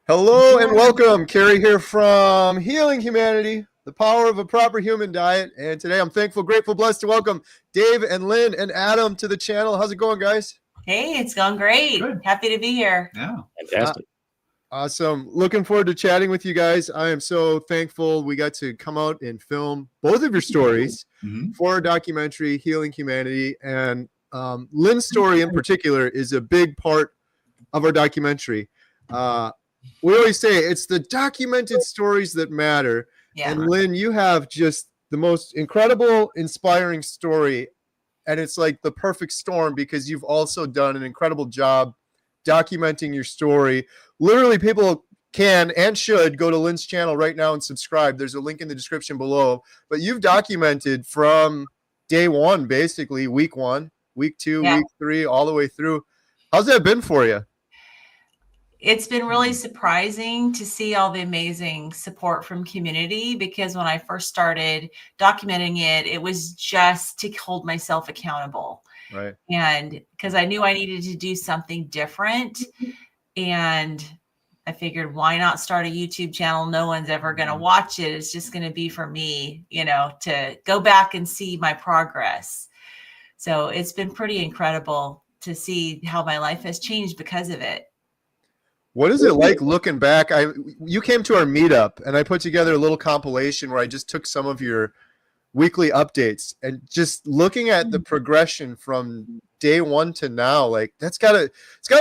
Hello and welcome. Kerry here from Healing Humanity, the power of a proper human diet. And today I'm thankful, grateful, blessed to welcome Dave and Lynn and Adam to the channel. How's it going, guys? Hey, it's going great. Good. Happy to be here. Yeah. Fantastic. Awesome. Looking forward to chatting with you guys. I am so thankful we got to come out and film both of your stories for our documentary, Healing Humanity. And Lynn's story in particular is a big part of our documentary. We always say it's the documented stories that matter. Yeah. And Lynn, you have just the most incredible, inspiring story. And it's like the perfect storm because you've also done an incredible job documenting your story. Literally, people can and should go to Lynn's channel right now and subscribe. There's a link in the description below. But you've documented from day one, basically, week 1, week 2, week 3, all the way through. How's that been for you? It's been really surprising to see all the amazing support from community, because when I first started documenting it, it was just to hold myself accountable. Right. And because I knew I needed to do something different. And I figured, why not start a YouTube channel? No one's ever going to watch it. It's just going to be for me, to go back and see my progress. So it's been pretty incredible to see how my life has changed because of it. What is it like looking back? You came to our meetup and I put together a little compilation where I just took some of your weekly updates and just looking at the progression from day 1 to now, like it's gotta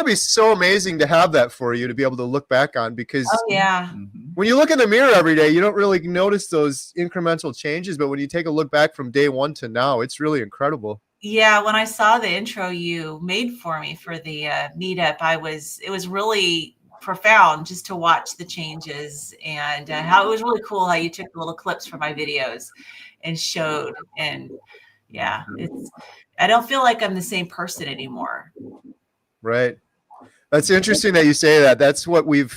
be so amazing to have that for you to be able to look back on, because when you look in the mirror every day, you don't really notice those incremental changes. But when you take a look back from day 1 to now, it's really incredible. Yeah, when I saw the intro you made for me for the meetup, it was really profound just to watch the changes, and how it was really cool how you took little clips from my videos and showed. And I don't feel like I'm the same person anymore. Right. That's interesting that you say that. That's what you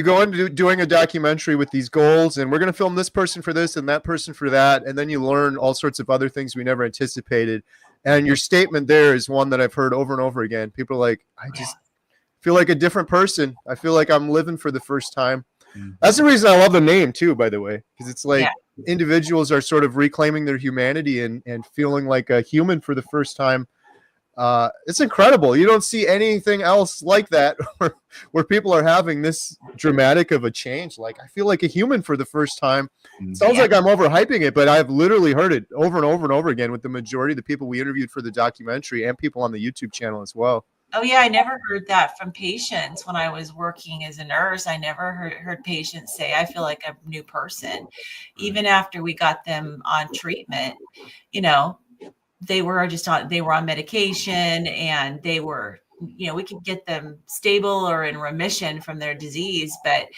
go into doing a documentary with these goals, and we're going to film this person for this and that person for that. And then you learn all sorts of other things we never anticipated. And your statement there is one that I've heard over and over again. People are like, I just feel like a different person. I feel like I'm living for the first time. That's the reason I love the name too, by the way, because it's like individuals are sort of reclaiming their humanity and feeling like a human for the first time. It's incredible. You don't see anything else like that where people are having this dramatic of a change. Like, I feel like a human for the first time. It sounds like I'm overhyping it, but I've literally heard it over and over and over again with the majority of the people we interviewed for the documentary and people on the YouTube channel as well. Oh, yeah. I never heard that from patients when I was working as a nurse. I never heard patients say, I feel like a new person. Even after we got them on treatment, they were on medication, and they were, we could get them stable or in remission from their disease, but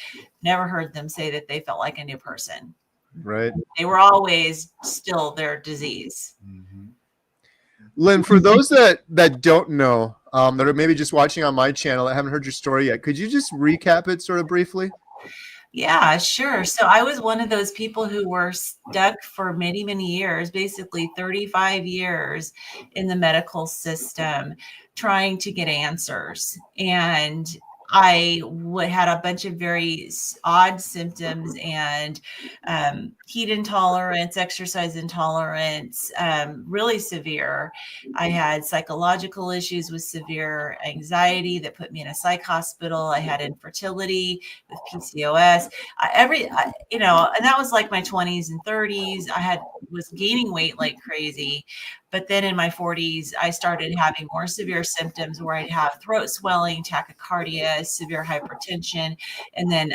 never heard them say that they felt like a new person. Right. They were always still their disease. Lynn, for those that don't know, that are maybe just watching on my channel that haven't heard your story yet, could you just recap it sort of briefly? Yeah, sure. So I was one of those people who were stuck for many, many years, basically 35 years in the medical system, trying to get answers. And I had a bunch of very odd symptoms, and heat intolerance, exercise intolerance, really severe. I had psychological issues with severe anxiety that put me in a psych hospital. I had infertility with PCOS, and that was like my 20s and 30s. Was gaining weight like crazy. But then in my 40s, I started having more severe symptoms where I'd have throat swelling, tachycardia, severe hypertension. And then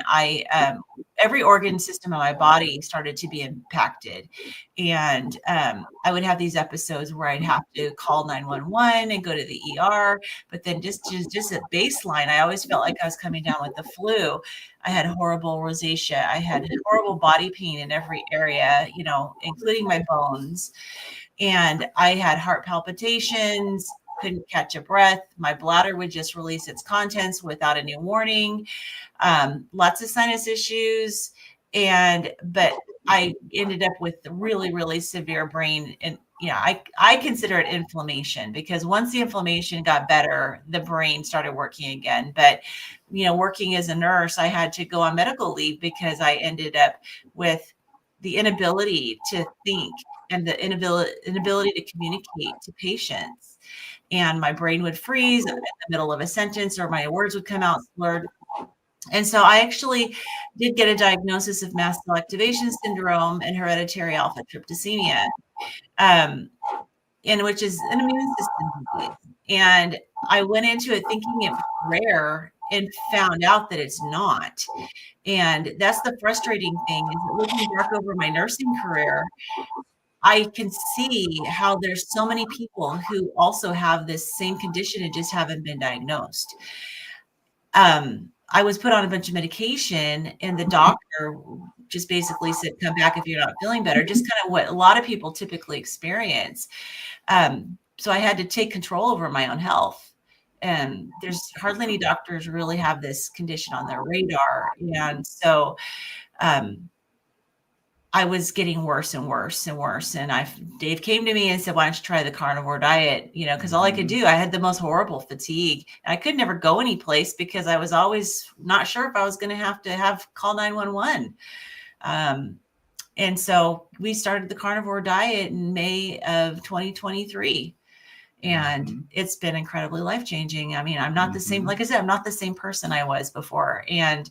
every organ system in my body started to be impacted. And I would have these episodes where I'd have to call 911 and go to the ER. But then just at baseline, I always felt like I was coming down with the flu. I had horrible rosacea. I had horrible body pain in every area, including my bones. And I had heart palpitations, couldn't catch a breath. My bladder would just release its contents without any warning. Lots of sinus issues. But I ended up with really, really severe brain I consider it inflammation, because once the inflammation got better, the brain started working again. But, working as a nurse, I had to go on medical leave because I ended up with the inability to think and the inability to communicate to patients. And my brain would freeze in the middle of a sentence, or my words would come out slurred. And so I actually did get a diagnosis of mast cell activation syndrome and hereditary alpha tryptopenia, um, and which is an immune system disease. And I went into it thinking it was rare and found out that it's not. And that's the frustrating thing, is that looking back over my nursing career, I can see how there's so many people who also have this same condition and just haven't been diagnosed. I was put on a bunch of medication, and the doctor just basically said, come back if you're not feeling better, just kind of what a lot of people typically experience. So I had to take control over my own health. And there's hardly any doctors really have this condition on their radar. And so I was getting worse and worse and worse. And Dave came to me and said, why don't you try the carnivore diet? Because all I could do, I had the most horrible fatigue. And I could never go any place because I was always not sure if I was going to have call 911. And so we started the carnivore diet in May of 2023. And it's been incredibly life-changing. I mean, I'm not the same, like I said, I'm not the same person I was before. And,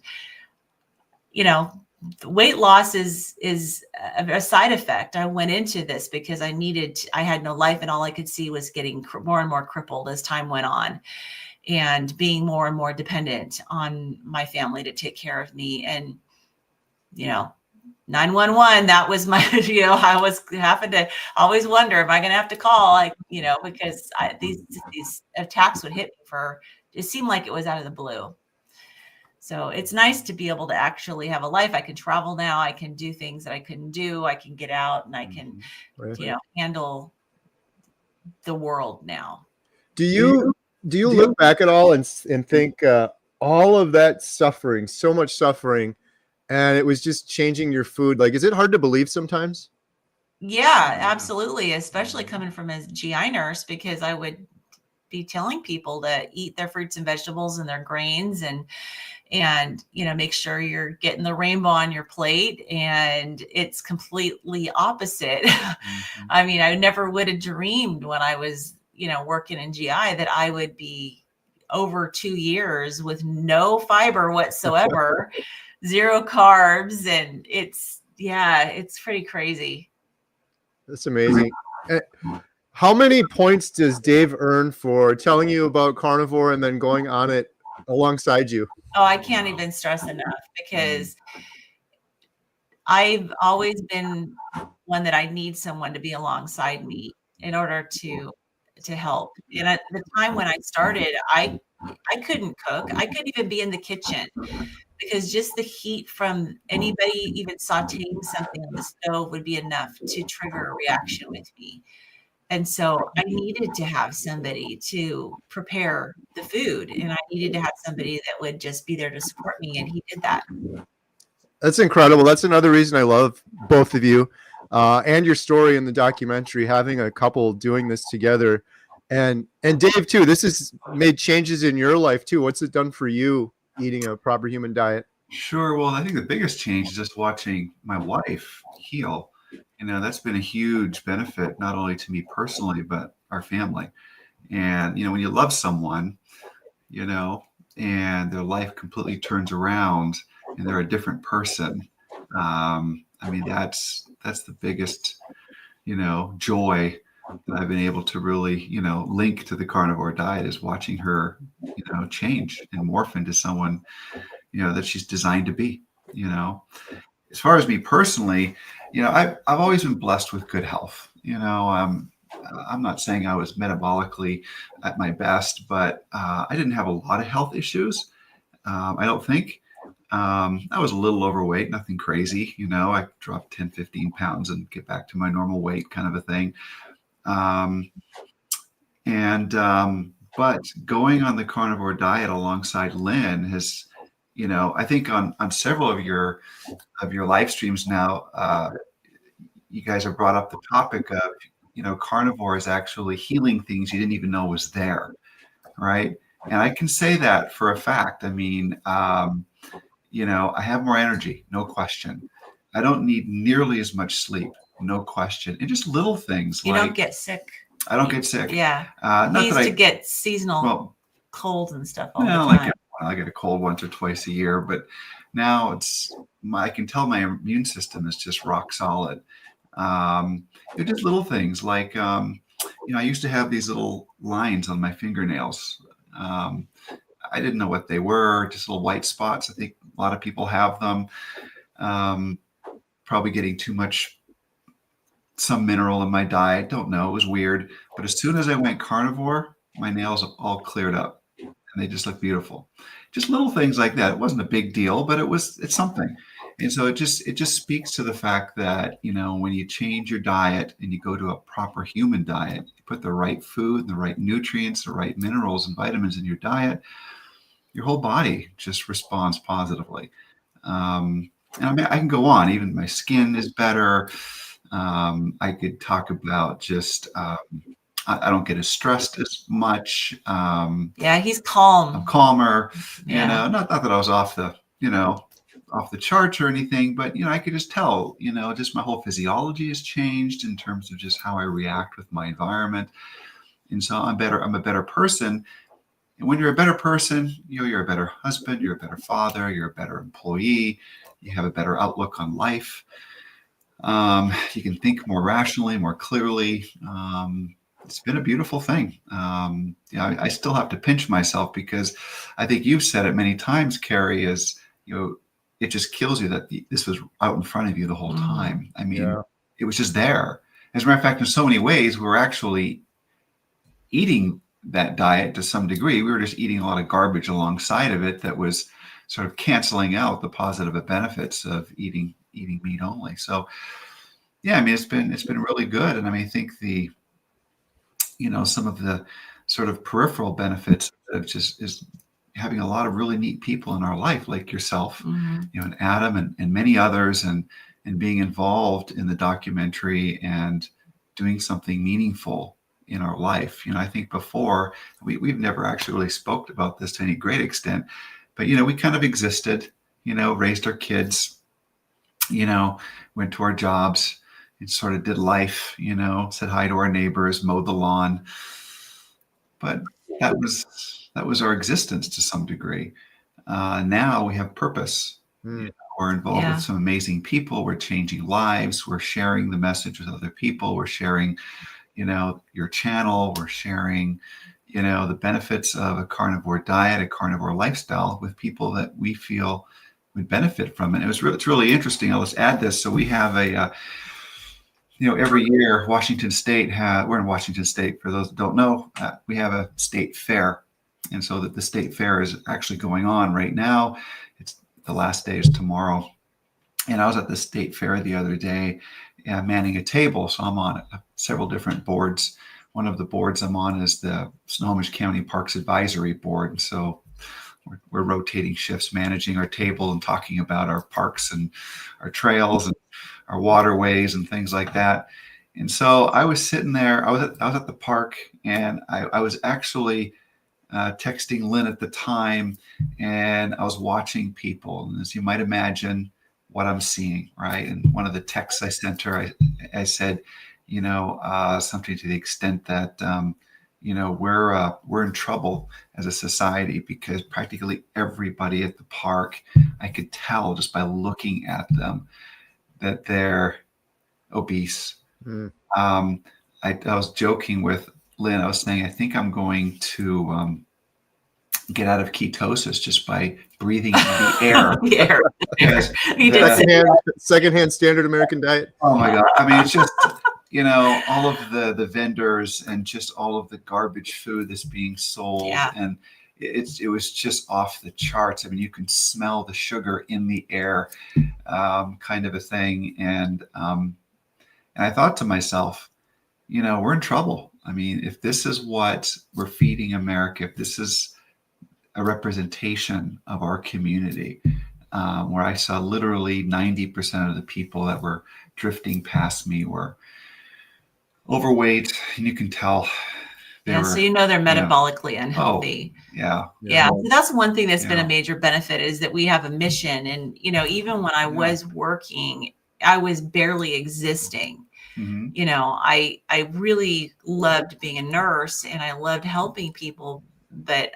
weight loss is a side effect. I went into this because I had no life, and all I could see was getting more and more crippled as time went on, and being more and more dependent on my family to take care of me. And, 911, that was my, I was having to always wonder, am I going to have to call? Because these attacks would hit me it seemed like it was out of the blue. So it's nice to be able to actually have a life. I can travel now. I can do things that I couldn't do. I can get out, and I can, handle the world now. Do you look back at all and think all of that suffering, so much suffering, and it was just changing your food? Like, is it hard to believe sometimes? Yeah, absolutely. Especially coming from a GI nurse, because I would be telling people to eat their fruits and vegetables and their grains, and make sure you're getting the rainbow on your plate. And it's completely opposite. I mean, I never would have dreamed when I was, working in GI that I would be over 2 years with no fiber whatsoever, 0 carbs. And it's pretty crazy. That's amazing. How many points does Dave earn for telling you about carnivore and then going on it alongside you? Oh, I can't even stress enough, because I've always been one that I need someone to be alongside me in order to help. And at the time when I started, I couldn't cook. I couldn't even be in the kitchen, because just the heat from anybody even sauteing something on the stove would be enough to trigger a reaction with me. And so I needed to have somebody to prepare the food, and I needed to have somebody that would just be there to support me. And he did that. That's incredible. That's another reason I love both of you and your story in the documentary, having a couple doing this together. And Dave, too, this has made changes in your life, too. What's it done for you, eating a proper human diet? Sure. Well, I think the biggest change is just watching my wife heal. That's been a huge benefit, not only to me personally, but our family. And, when you love someone, and their life completely turns around and they're a different person. That's the biggest, joy that I've been able to really, link to the carnivore diet, is watching her, change and morph into someone, that she's designed to be. As far as me personally, I've always been blessed with good health. I'm not saying I was metabolically at my best, but I didn't have a lot of health issues. I don't think. I was a little overweight, nothing crazy. I dropped 10, 15 pounds and get back to my normal weight, kind of a thing. But going on the carnivore diet alongside Lynn has, I think on several of your live streams now, you guys have brought up the topic of, carnivore is actually healing things you didn't even know was there, right? And I can say that for a fact. I mean, I have more energy, no question. I don't need nearly as much sleep, no question. And just little things You like don't get sick. I don't get sick. Yeah. Not He used that to get seasonal well, colds and stuff all well, the time. I get a cold once or twice a year, but now I can tell my immune system is just rock solid. They're just little things like, I used to have these little lines on my fingernails. I didn't know what they were, just little white spots. I think a lot of people have them. Probably getting too much, some mineral in my diet. Don't know. It was weird. But as soon as I went carnivore, my nails all cleared up and they just look beautiful. Just little things like that. It wasn't a big deal, but it's something. And so it just speaks to the fact that, when you change your diet and you go to a proper human diet, you put the right food, the right nutrients, the right minerals and vitamins in your diet, your whole body just responds positively. And I mean, I can go on. Even my skin is better. I could talk about just I don't get as stressed as much. Yeah, he's calm. I'm calmer. Yeah. Not that I was off the charts or anything, but I could just tell. Just my whole physiology has changed in terms of just how I react with my environment, and so I'm better. I'm a better person. And when you're a better person, you're a better husband, you're a better father, you're a better employee, you have a better outlook on life. You can think more rationally, more clearly. It's been a beautiful thing. I still have to pinch myself because I think you've said it many times, Kerry, it just kills you that this was out in front of you the whole time. I mean, It was just there. As a matter of fact, in so many ways, we were actually eating that diet to some degree. We were just eating a lot of garbage alongside of it that was sort of canceling out the positive benefits of eating meat only. So yeah, I mean, it's been really good. And I mean, I think some of the sort of peripheral benefits of just is having a lot of really neat people in our life, like yourself, and Adam and many others, and being involved in the documentary and doing something meaningful in our life. I think before we've never actually really spoke about this to any great extent, but we kind of existed, raised our kids, went to our jobs and sort of did life, said hi to our neighbors, mowed the lawn. But that was our existence to some degree. Now we have purpose. We're involved with some amazing people. We're changing lives. We're sharing the message with other people. We're sharing your channel. We're sharing, the benefits of a carnivore diet, a carnivore lifestyle with people that we feel would benefit from it. It's really interesting. I'll just add this. So we have every year, Washington State we're in Washington State. For those that don't know, we have a state fair. And so that the state fair is actually going on right now. It's the last day is tomorrow. And I was at the state fair the other day, manning a table. So I'm on several different boards. One of the boards I'm on is the Snohomish County Parks Advisory Board. And so we're rotating shifts, managing our table and talking about our parks and our trails and our waterways and things like that. And so I was sitting there. I was at the park, and I was actually texting Lynn at the time, and I was watching people. And as you might imagine, what I'm seeing, right? And one of the texts I sent her, I said, something to the extent that, we're in trouble as a society because practically everybody at the park, I could tell just by looking at them that they're obese. I was joking with Lynn. I was saying, I think I'm going to get out of ketosis just by breathing in the air. Yes. He did secondhand standard American diet. Oh my God. I mean, it's just, all of the vendors and just all of the garbage food that's being sold. Yeah. And it was just off the charts. I mean, you can smell the sugar in the air, kind of a thing. And I thought to myself, we're in trouble. I mean, if this is what we're feeding America, if this is a representation of our community, where I saw literally 90% of the people that were drifting past me were overweight, and you can tell they Yeah, were, so you know they're metabolically oh, unhealthy. yeah. Yeah, so that's one thing that's been a Yeah. major benefit is that we have a mission. And, you know, even when I Yeah. was working, I was barely existing. Mhm. You know, I really loved being a nurse and I loved helping people, but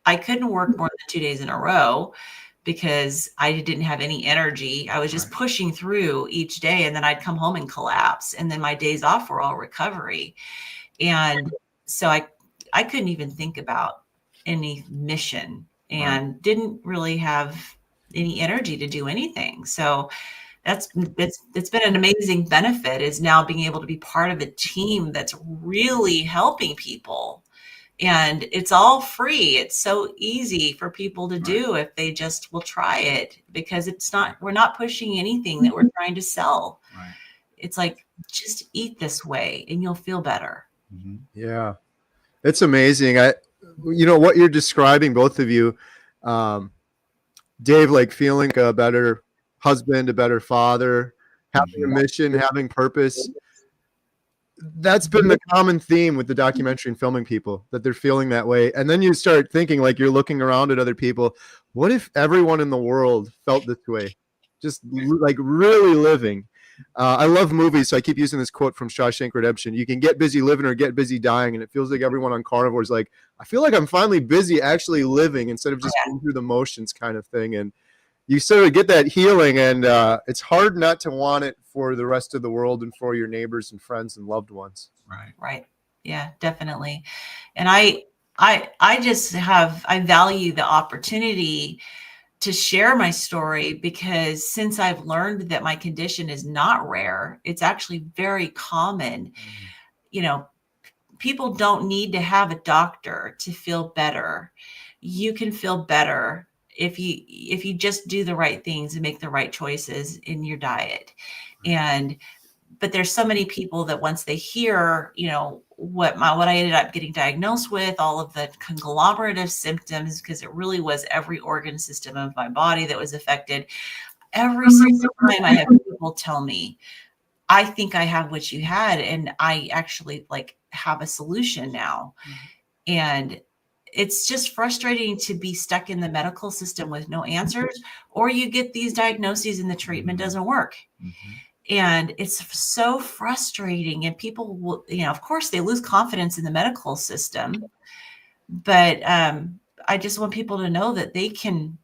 I couldn't work more than 2 days in a row because I didn't have any energy. I was just Right. pushing through each day, and then I'd come home and collapse, and then my days off were all recovery. And so I couldn't even think about any mission and didn't really have any energy to do anything. So it's been an amazing benefit, is now being able to be part of a team that's really helping people. And it's all free. It's so easy for people to do if they just will try it, because we're not pushing anything that we're trying to sell. Right. It's like, just eat this way and you'll feel better. Mhm. Yeah, it's amazing. You know, what you're describing, both of you, Dave, like feeling a better husband, a better father, having a mission, having purpose. That's been the common theme with the documentary and filming people, that they're feeling that way. And then you start thinking, like, you're looking around at other people. What if everyone in the world felt this way? Just like really living. I love movies, so I keep using this quote from Shawshank Redemption. You can get busy living or get busy dying. And it feels like everyone on Carnivore is like, I feel like I'm finally busy actually living instead of just going through the motions kind of thing. And you sort of get that healing, and it's hard not to want it for the rest of the world and for your neighbors and friends and loved ones. Right. Yeah, definitely. And I value the opportunity to share my story, because since I've learned that my condition is not rare, it's actually very common. You know, people don't need to have a doctor to feel better. You can feel better if you just do the right things and make the right choices in your diet. But there's so many people that once they hear, you know, what I ended up getting diagnosed with, all of the conglomerate of symptoms, because it really was every organ system of my body that was affected. Every single time I have people tell me, I think I have what you had, and I actually like have a solution now. And it's just frustrating to be stuck in the medical system with no answers, or you get these diagnoses and the treatment doesn't work. And it's so frustrating. And people will, you know, of course they lose confidence in the medical system, but I just want people to know that they can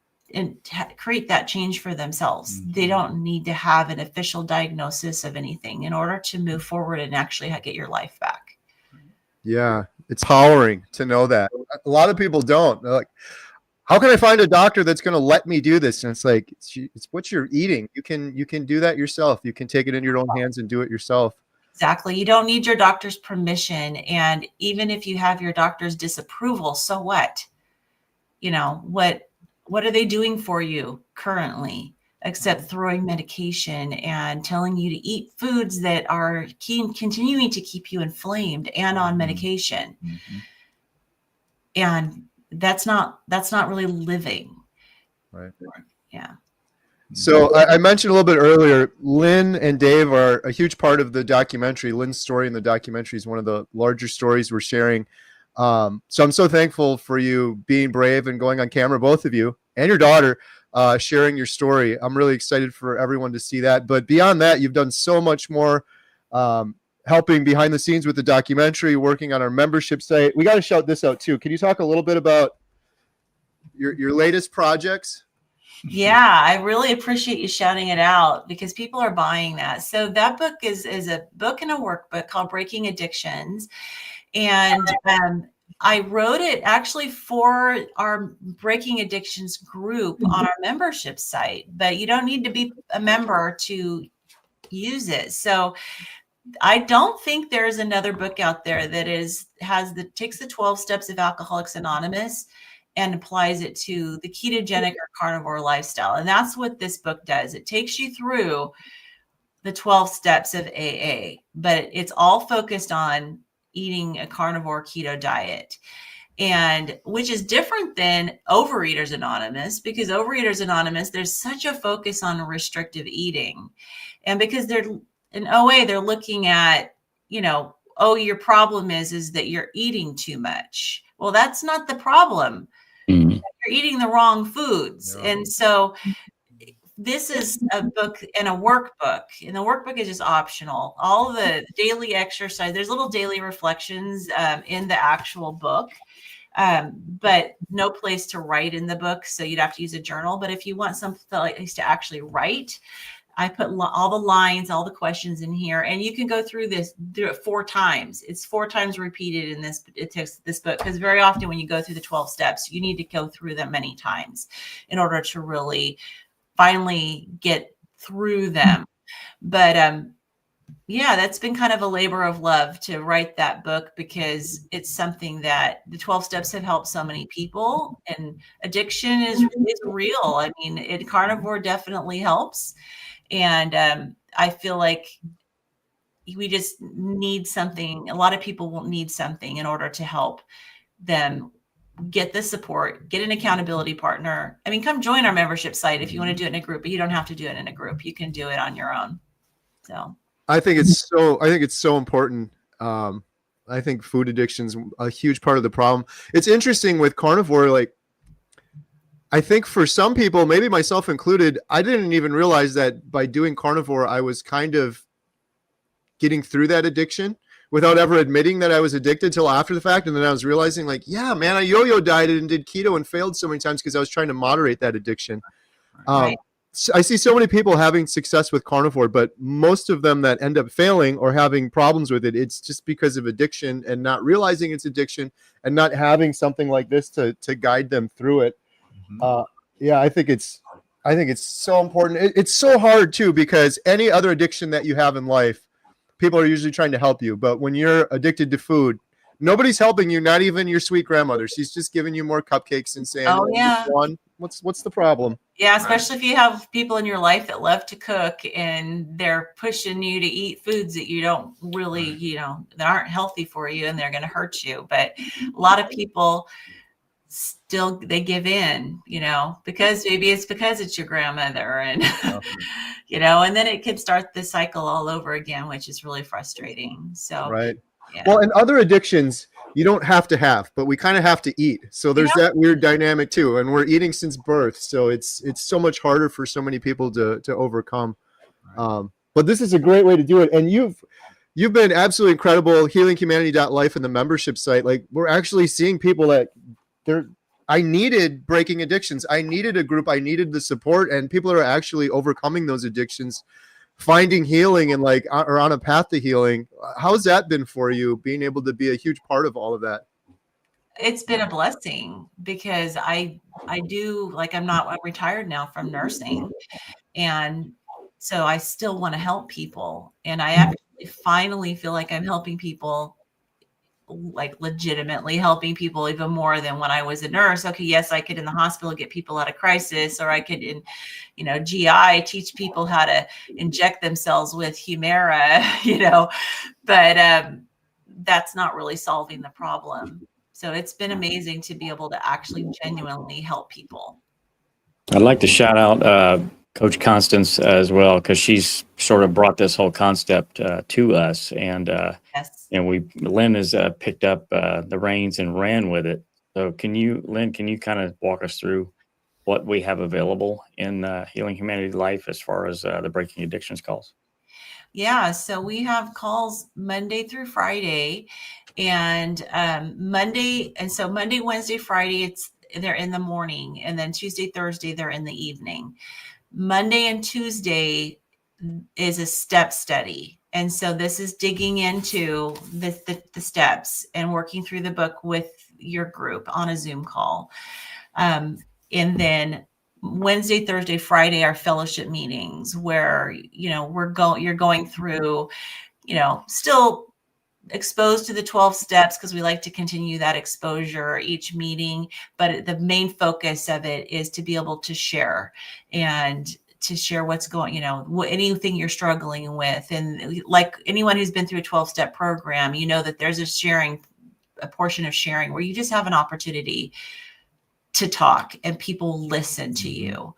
create that change for themselves. They don't need to have an official diagnosis of anything in order to move forward and actually get your life back. Yeah, it's empowering to know that. A lot of people don't. They're like, how can I find a doctor that's going to let me do this? And it's like, it's what you're eating. You can do that yourself. You can take it in your own hands and do it yourself. Exactly. You don't need your doctor's permission. And even if you have your doctor's disapproval, so what? You know, what are they doing for you currently, except throwing medication and telling you to eat foods that are continuing to keep you inflamed and on medication? And that's not really living. Right. Yeah. So I mentioned a little bit earlier, Lynn and Dave are a huge part of the documentary. Lynn's story in the documentary is one of the larger stories we're sharing. So I'm so thankful for you being brave and going on camera, both of you and your daughter, sharing your story. I'm really excited for everyone to see that. But beyond that, you've done so much more, helping behind the scenes with the documentary, working on our membership site. We got to shout this out too. Can you talk a little bit about your latest projects? Yeah, I really appreciate you shouting it out, because people are buying that. So that book is a book and a workbook called Breaking Addictions. And I wrote it actually for our Breaking Addictions group on our membership site, but you don't need to be a member to use it. So I don't think there's another book out there that takes the 12 steps of Alcoholics Anonymous and applies it to the ketogenic or carnivore lifestyle. And that's what this book does. It takes you through the 12 steps of AA, but it's all focused on eating a carnivore keto diet, and which is different than Overeaters Anonymous, because Overeaters Anonymous, there's such a focus on restrictive eating. And because they're in OA, they're looking at, you know, oh, your problem is that you're eating too much. Well, that's not the problem. Mhm. You're eating the wrong foods. Yeah. And so this is a book and a workbook, and the workbook is just optional. All the daily exercise, there's little daily reflections in the actual book, but no place to write in the book. So you'd have to use a journal. But if you want something to actually write, I put all the lines, all the questions in here, and you can go through it 4 times. It's 4 times repeated in this book, because very often when you go through the 12 steps, you need to go through them many times in order to really finally get through them. But yeah, that's been kind of a labor of love to write that book, because it's something that the 12 steps have helped so many people, and addiction is real. I mean, carnivore definitely helps. And I feel like we just need something. A lot of people will need something in order to help them get the support, get an accountability partner. I mean, come join our membership site if you want to do it in a group, but you don't have to do it in a group. You can do it on your own. So I think it's so important. I think food addiction's a huge part of the problem. It's interesting with carnivore, like, I think for some people, maybe myself included, I didn't even realize that by doing carnivore, I was kind of getting through that addiction without ever admitting that I was addicted till after the fact. And then I was realizing, like, yeah, man, I yo-yo dieted and did keto and failed so many times because I was trying to moderate that addiction. Right. So I see so many people having success with carnivore, but most of them that end up failing or having problems with it, it's just because of addiction and not realizing it's addiction and not having something like this to guide them through it. Yeah, I think it's so important. It's so hard too, because any other addiction that you have in life, people are usually trying to help you. But when you're addicted to food, nobody's helping you, not even your sweet grandmother. She's just giving you more cupcakes and saying, oh yeah, what's the problem? yeah, especially if you have people in your life that love to cook and they're pushing you to eat foods that you don't really, that aren't healthy for you, and they're going to hurt you. But a lot of people still, they give in, because maybe it's because it's your grandmother, and and then it can start the cycle all over again, which is really frustrating. So Right. yeah. Well, and other addictions you don't have to have, but we kind of have to eat. So there's that weird dynamic too. And we're eating since birth, so it's so much harder for so many people to overcome. But this is a great way to do it. And you've been absolutely incredible. HealingHumanity.life and the membership site. Like, we're actually seeing people that I needed breaking addictions. I needed a group. I needed the support, and people are actually overcoming those addictions, finding healing, and are on a path to healing. How's that been for you, being able to be a huge part of all of that? It's been a blessing, because I'm retired now from nursing. And so I still want to help people. And I actually finally feel like I'm helping people, like legitimately helping people, even more than when I was a nurse. Okay, yes, I could in the hospital get people out of crisis, or I could in, GI teach people how to inject themselves with Humira, but that's not really solving the problem. So it's been amazing to be able to actually genuinely help people. I'd like to shout out Coach Constance as well, because she's sort of brought this whole concept to us, and Yes. and Lynn has picked up the reins and ran with it. So Lynn, can you kind of walk us through what we have available in Healing Humanity Life as far as the Breaking Addictions calls? Yeah, so we have calls Monday through Friday, and Monday, Wednesday, Friday, they're in the morning, and then Tuesday, Thursday, they're in the evening. Monday and Tuesday is a step study. And so this is digging into the steps and working through the book with your group on a Zoom call. And then Wednesday, Thursday, Friday are fellowship meetings where, you're going through, still exposed to the 12 steps, because we like to continue that exposure each meeting. But the main focus of it is to be able to share, and to share what's going, anything you're struggling with. And like anyone who's been through a 12-step program, that there's a portion of sharing where you just have an opportunity to talk and people listen to you.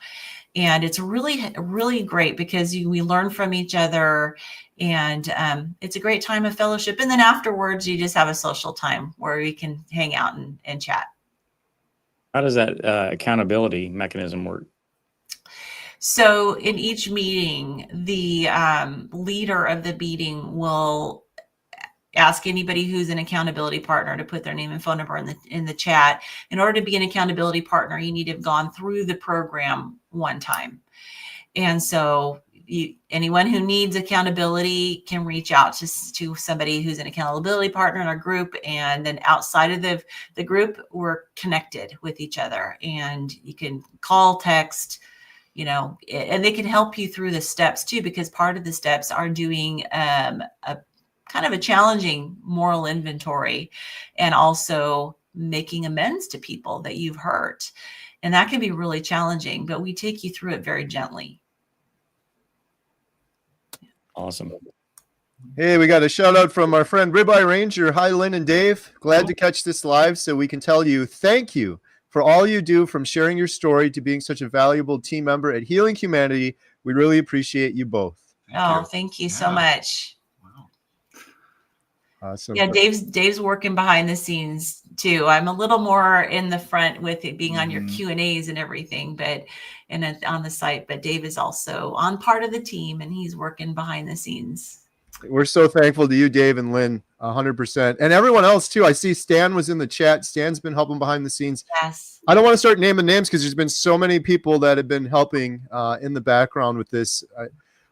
And it's really great because we learn from each other, and it's a great time of fellowship. And then afterwards, you just have a social time where we can hang out and chat. How does that accountability mechanism work? So in each meeting, the leader of the meeting will ask anybody who's an accountability partner to put their name and phone number in the chat. In order to be an accountability partner, you need to have gone through the program one time. And so anyone who needs accountability can reach out to somebody who's an accountability partner in our group. And then outside of the group, we're connected with each other, and you can call, text, and they can help you through the steps too, because part of the steps are doing a kind of a challenging moral inventory, and also making amends to people that you've hurt. And that can be really challenging, but we take you through it very gently. Awesome. Hey, we got a shout out from our friend Ribeye Ranger. Hi, Lynn and Dave. Glad to catch this live so we can tell you thank you for all you do, from sharing your story to being such a valuable team member at Healing Humanity. We really appreciate you both. Thank you so much. Awesome. Yeah, Dave's working behind the scenes too. I'm a little more in the front with it being on your Q&As and everything, and on the site. But Dave is also on part of the team, and he's working behind the scenes. We're so thankful to you, Dave and Lynn, 100%. And everyone else too. I see Stan was in the chat. Stan's been helping behind the scenes. Yes. I don't want to start naming names because there's been so many people that have been helping in the background with this.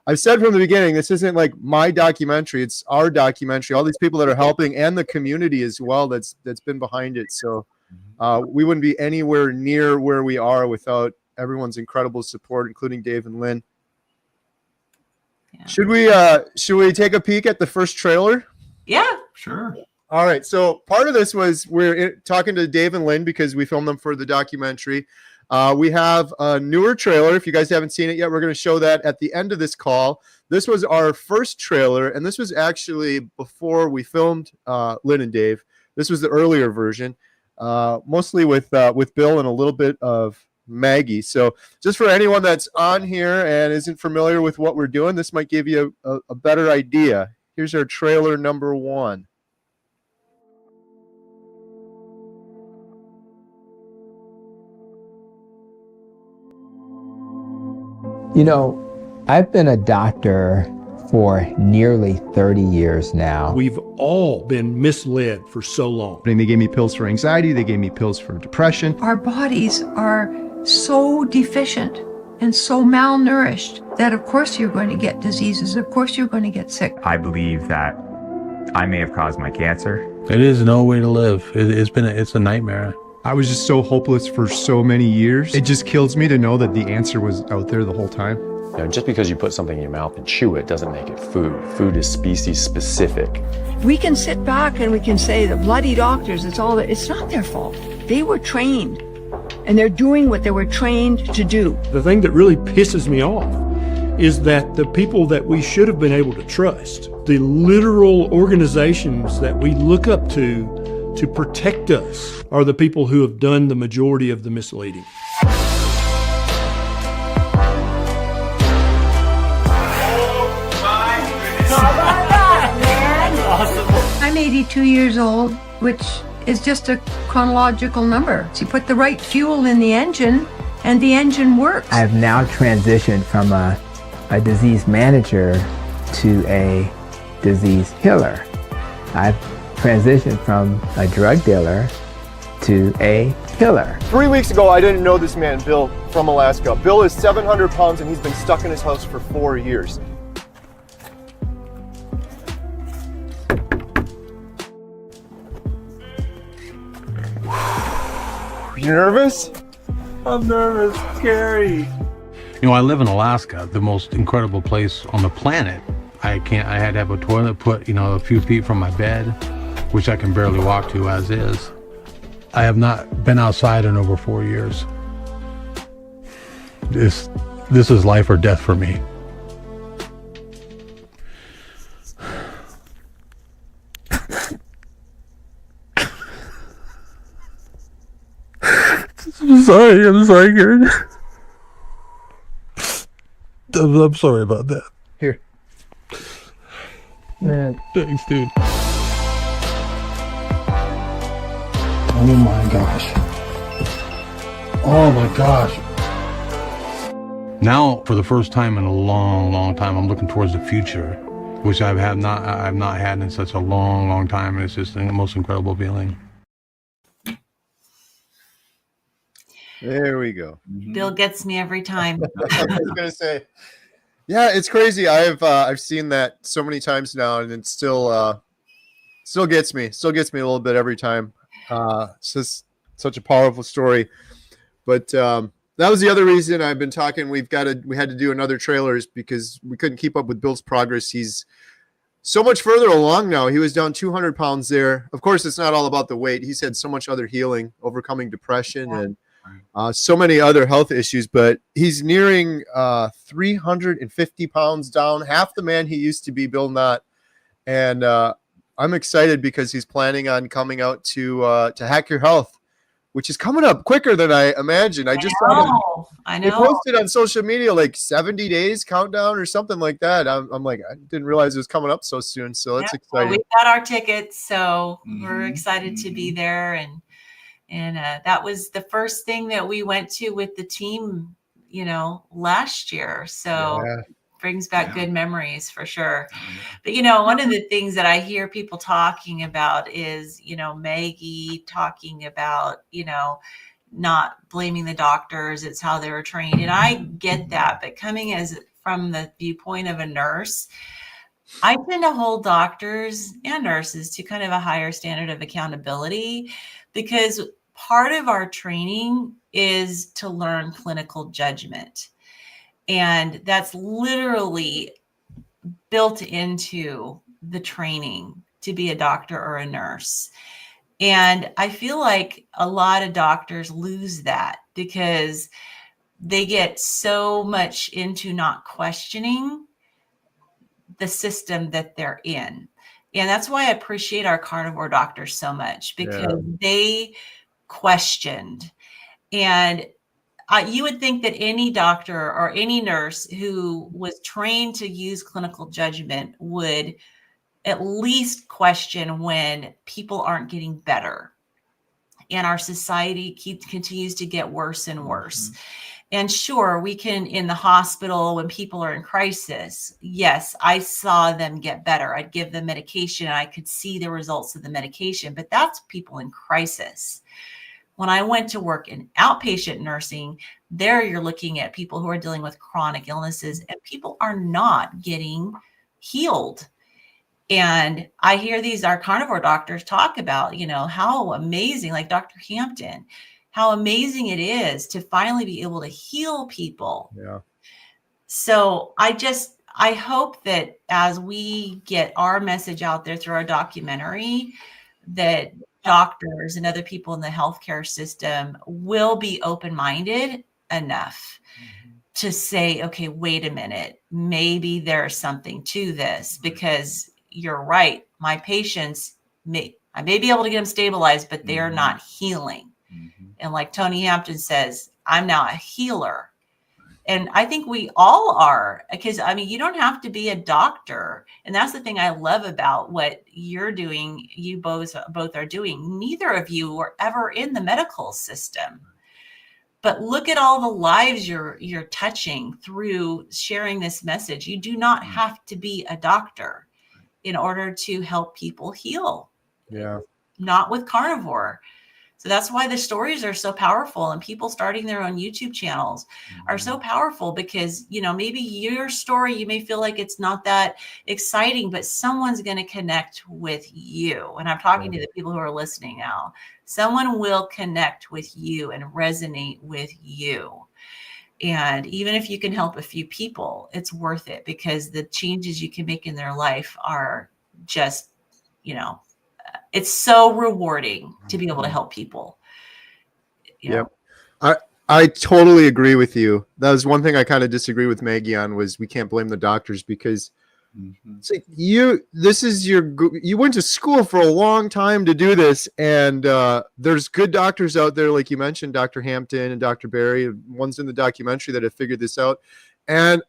I've said from the beginning, this isn't like my documentary. It's our documentary. All these people that are helping, and the community as well that's been behind it. So we wouldn't be anywhere near where we are without everyone's incredible support, including Dave and Lynn. Yeah. Should we take a peek at the first trailer? Yeah. Sure. All right. So part of this was we're talking to Dave and Lynn because we filmed them for the documentary. We have a newer trailer. If you guys haven't seen it yet, we're going to show that at the end of this call. This was our first trailer, and this was actually before we filmed Lynn and Dave. This was the earlier version, mostly with Bill and a little bit of Maggie. So just for anyone that's on here and isn't familiar with what we're doing, this might give you a better idea. Here's our trailer number 1. I've been a doctor for nearly 30 years now. We've all been misled for so long. They gave me pills for anxiety. They gave me pills for depression. Our bodies are so deficient and so malnourished that of course you're going to get diseases. Of course you're going to get sick. I believe that I may have caused my cancer. It is no way to live. It's a nightmare. I was just so hopeless for so many years. It just kills me to know that the answer was out there the whole time. Just because you put something in your mouth and chew it doesn't make it food. Food is species specific. We can sit back and we can say the bloody doctors, it's not their fault. They were trained and they're doing what they were trained to do. The thing that really pisses me off is that the people that we should have been able to trust, the literal organizations that we look up to protect us, are the people who have done the majority of the misleading. I'm 82 years old, which is just a chronological number. So you put the right fuel in the engine and the engine works. I've now transitioned from a disease manager to a disease healer. I've transitioned from a drug dealer to a healer. 3 weeks ago, I didn't know this man, Bill, from Alaska. Bill is 700 pounds and he's been stuck in his house for 4 years. You nervous? I'm nervous, scary. I live in Alaska, the most incredible place on the planet. I had to have a toilet put, a few feet from my bed, which I can barely walk to as is. I have not been outside in over 4 years. This is life or death for me. I'm sorry, Karen. I'm sorry about that. Here. Man. Thanks, dude. Oh my gosh. Oh my gosh. Now, for the first time in a long, long time, I'm looking towards the future, which I've not had in such a long, long time. And it's just the most incredible feeling. There we go. Bill gets me every time. I was gonna say, yeah, it's crazy. I've seen that so many times now, and it still gets me. Still gets me a little bit every time. It's just such a powerful story. But that was the other reason I've been talking. We had to do another trailers because we couldn't keep up with Bill's progress. He's so much further along now. He was down 200 pounds there. Of course, it's not all about the weight. He's had so much other healing, overcoming depression and so many other health issues, but he's nearing 350 pounds down, half the man he used to be, Bill Knott. And I'm excited because he's planning on coming out to Hack Your Health, which is coming up quicker than I imagined. I know. He posted on social media like 70 days countdown or something like that. I'm like, I didn't realize it was coming up so soon. So that's exciting. Well, we got our tickets, so we're excited to be there. And that was the first thing that we went to with the team, last year. So brings back good memories for sure. But, one of the things that I hear people talking about is, Maggie talking about, not blaming the doctors. It's how they were trained. And I get that. But coming from the viewpoint of a nurse, I tend to hold doctors and nurses to kind of a higher standard of accountability, because part of our training is to learn clinical judgment. And that's literally built into the training to be a doctor or a nurse. And I feel like a lot of doctors lose that because they get so much into not questioning the system that they're in. And that's why I appreciate our carnivore doctors so much, because they questioned. And you would think that any doctor or any nurse who was trained to use clinical judgment would at least question when people aren't getting better and our society continues to get worse and worse. And sure, we can, in the hospital when people are in crisis, yes, I saw them get better. I'd give them medication and I could see the results of the medication, but that's people in crisis. When I went to work in outpatient nursing, there you're looking at people who are dealing with chronic illnesses and people are not getting healed. And I hear our carnivore doctors talk about, how amazing, like Dr. Hampton, how amazing it is to finally be able to heal people. Yeah. So I hope that as we get our message out there through our documentary, that doctors and other people in the healthcare system will be open-minded enough to say, okay, wait a minute, maybe there's something to this, because you're right. My patients I may be able to get them stabilized, but they are not healing. And like Tony Hampton says, I'm now a healer. And I think we all are, because you don't have to be a doctor. And that's the thing I love about what you're doing. You both are doing. Neither of you were ever in the medical system, but look at all the lives you're touching through sharing this message. You do not have to be a doctor in order to help people heal. Yeah. Not with carnivore. So that's why the stories are so powerful, and people starting their own YouTube channels are so powerful, because, maybe your story, you may feel like it's not that exciting, but someone's going to connect with you. And I'm talking to the people who are listening now. Someone will connect with you and resonate with you. And even if you can help a few people, it's worth it, because the changes you can make in their life are just, it's so rewarding to be able to help people. Yep. I totally agree with you. That was one thing I kind of disagree with Maggie on, was we can't blame the doctors, because it's like you went to school for a long time to do this. And there's good doctors out there, like you mentioned, Dr. Hampton and Dr. Barry, ones in the documentary that have figured this out. And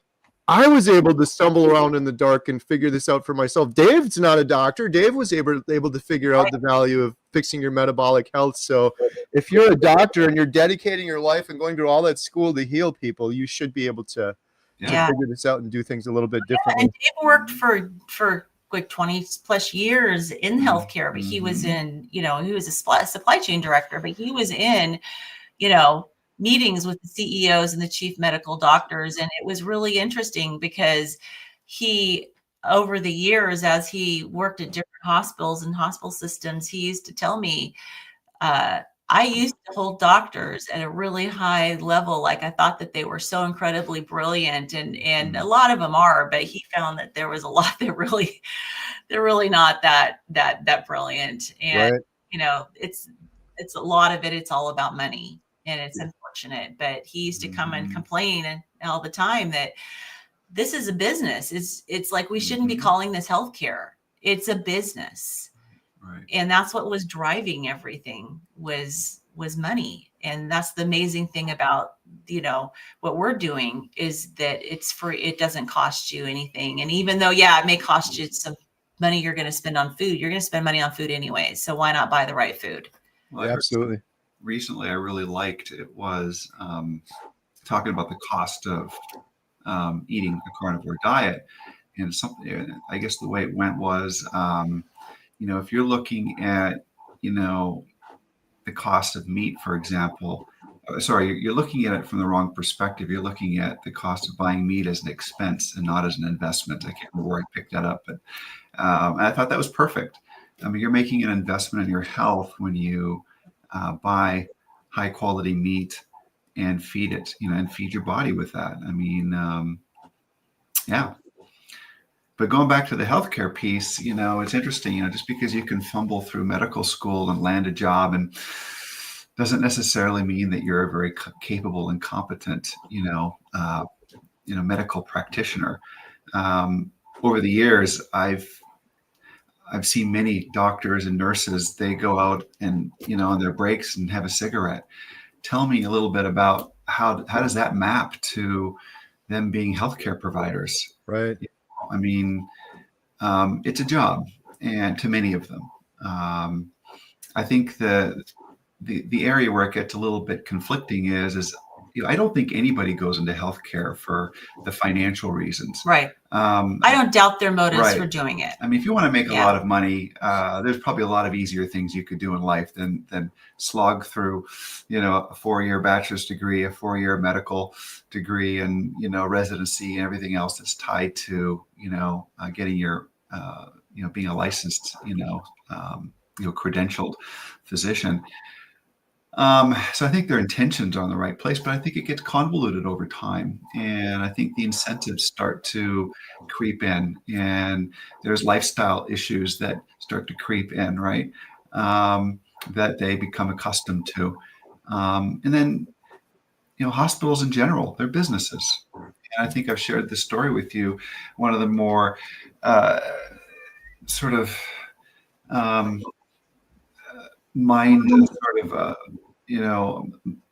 I was able to stumble around in the dark and figure this out for myself. Dave's not a doctor. Dave was able to figure out the value of fixing your metabolic health. So if you're a doctor and you're dedicating your life and going through all that school to heal people, you should be able to figure this out and do things a little bit differently. And Dave worked for like 20 plus years in healthcare, but he was in, he was a supply chain director, but he was in, meetings with the CEOs and the chief medical doctors. And it was really interesting because he, over the years, as he worked at different hospitals and hospital systems, he used to tell me, I used to hold doctors at a really high level. Like I thought that they were so incredibly brilliant, and a lot of them are, but he found that there was a lot that they're really not that brilliant. And, it's a lot of it. It's all about money, and it's unfortunate, but he used to come and complain all the time that this is a business. It's like, we shouldn't be calling this healthcare. It's a business. Right. And that's what was driving everything was money. And that's the amazing thing about, what we're doing is that it's free. It doesn't cost you anything. And even though, it may cost you some money you're going to spend on food, you're going to spend money on food anyway. So why not buy the right food? Well, absolutely. Recently, I really liked it was talking about the cost of eating a carnivore diet. And something, I guess the way it went was, if you're looking at, the cost of meat, for example, you're looking at it from the wrong perspective. You're looking at the cost of buying meat as an expense and not as an investment. I can't remember where I picked that up, but and I thought that was perfect. I mean, you're making an investment in your health when you buy high quality meat and feed it, and feed your body with that. I mean, But going back to the healthcare piece, it's interesting, just because you can fumble through medical school and land a job and doesn't necessarily mean that you're a very capable and competent, medical practitioner. Over the years, I've seen many doctors and nurses, they go out and, on their breaks and have a cigarette. Tell me a little bit about how does that map to them being healthcare providers? Right. I mean, it's a job, and to many of them, I think the area where it gets a little bit conflicting is I don't think anybody goes into healthcare for the financial reasons. Right. I don't doubt their motives for doing it. I mean, if you want to make a lot of money, there's probably a lot of easier things you could do in life than slog through, a 4-year bachelor's degree, a 4-year medical degree, and, residency and everything else that's tied to, getting your, being a licensed, credentialed physician. So I think their intentions are in the right place, but I think it gets convoluted over time. And I think the incentives start to creep in, and there's lifestyle issues that start to creep in, right? That they become accustomed to. And then, hospitals in general, they're businesses. And I think I've shared this story with you. One of the more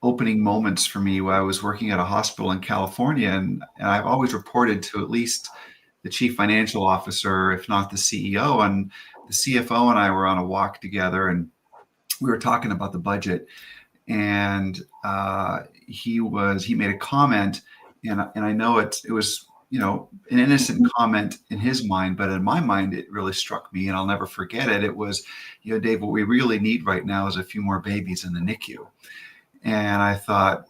opening moments for me when I was working at a hospital in California, and I've always reported to at least the chief financial officer, if not the CEO, and the CFO and I were on a walk together, and we were talking about the budget, and he made a comment, and I know it was an innocent comment in his mind, but in my mind, it really struck me, and I'll never forget it. It was, Dave, what we really need right now is a few more babies in the NICU. And I thought,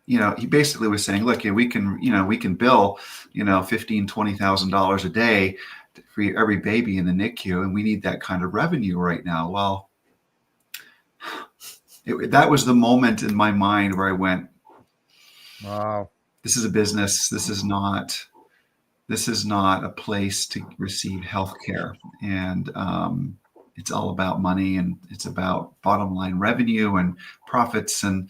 he basically was saying, look, we can bill, $15,000, $20,000 a day for every baby in the NICU, and we need that kind of revenue right now. Well, that was the moment in my mind where I went, wow. This is a business. This is not a place to receive healthcare, and it's all about money, and it's about bottom line revenue and profits, and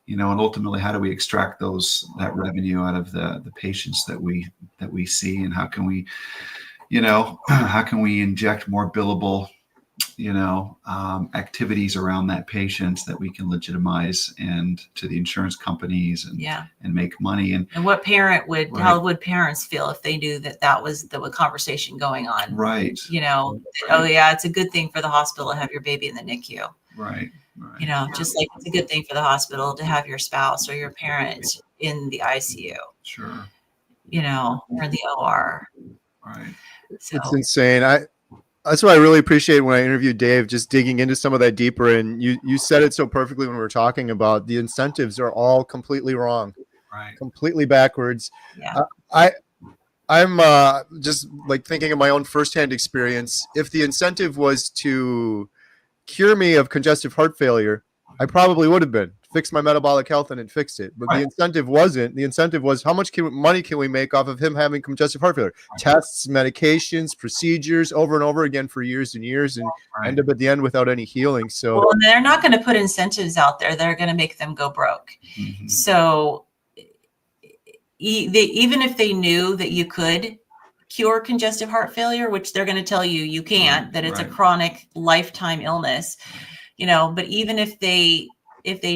and ultimately, how do we extract that revenue out of the patients that we see, and how can we inject more billable activities around that patient that we can legitimize and to the insurance companies and make money. And what parent would, right. How would parents feel if they knew that was the conversation going on? Right. Oh yeah, it's a good thing for the hospital to have your baby in the NICU. Right. Just like it's a good thing for the hospital to have your spouse or your parents in the ICU. Sure. Or the OR. Right. So. It's insane. That's what I really appreciate when I interviewed Dave, just digging into some of that deeper. And you said it so perfectly when we were talking about the incentives are all completely wrong, right? Completely backwards. Yeah. I'm just like thinking of my own firsthand experience. If the incentive was to cure me of congestive heart failure, I probably would have been fixed my metabolic health and it fixed it. But the incentive wasn't. The incentive was how much money can we make off of him having congestive heart failure? Tests, medications, procedures over and over again for years and years, and end up at the end without any healing. So they're not going to put incentives out there. They're going to make them go broke. Mm-hmm. So even if they knew that you could cure congestive heart failure, which they're going to tell you can't, that it's a chronic lifetime illness, but even if they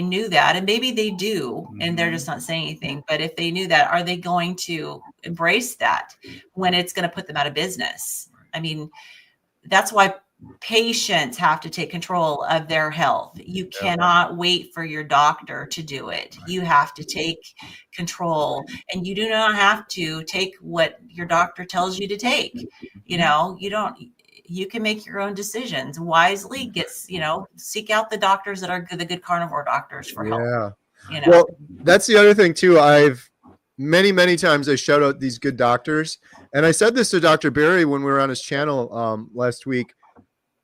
knew that, and maybe they do, and they're just not saying anything, but if they knew that, are they going to embrace that when it's going to put them out of business? I mean, that's why patients have to take control of their health. You cannot wait for your doctor to do it. You have to take control, and you do not have to take what your doctor tells you to take. You can make your own decisions wisely. Seek out the doctors that are the good carnivore doctors for help. Well, that's the other thing too. I've many times I shout out these good doctors, and I said this to Dr. Barry when we were on his channel last week.